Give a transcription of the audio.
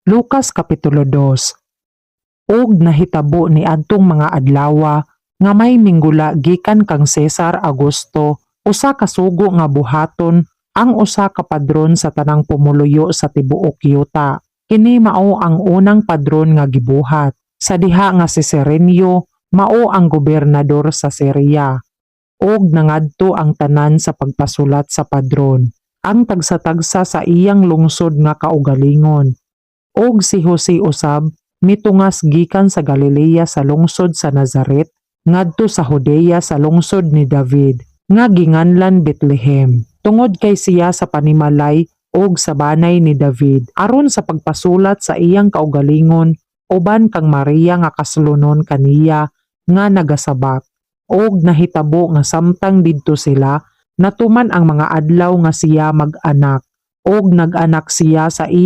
Lukas Kapitulo 2. Og nahitabo ni adtong mga adlaw nga may minggula gikan kang Cesar Augusto usa ka sugo nga buhaton ang usa ka padron sa tanang pumuluyo sa tibuok yuta. Kini mao ang unang padron nga gibuhat. Sa diha nga si Cirenio mao ang gobernador sa Syria. Og nangadto ang tanan sa pagpasulat sa padron, ang tagsa-tagsa sa iyang lungsod nga kaugalingon. Og si Jose usab mitungas gikan sa Galilea sa lungsod sa Nazaret ngadto sa Judea sa lungsod ni David nga ginganlan Bethlehem, tungod kay siya sa panimalay og sa banay ni David aron sa pagpasulat sa iyang kaugalingon uban kang Maria nga kaslunon kaniya nga nagasabak. Og nahitabo nga samtang didto sila natuman ang mga adlaw nga siya mag-anak og nag-anak siya sa iyang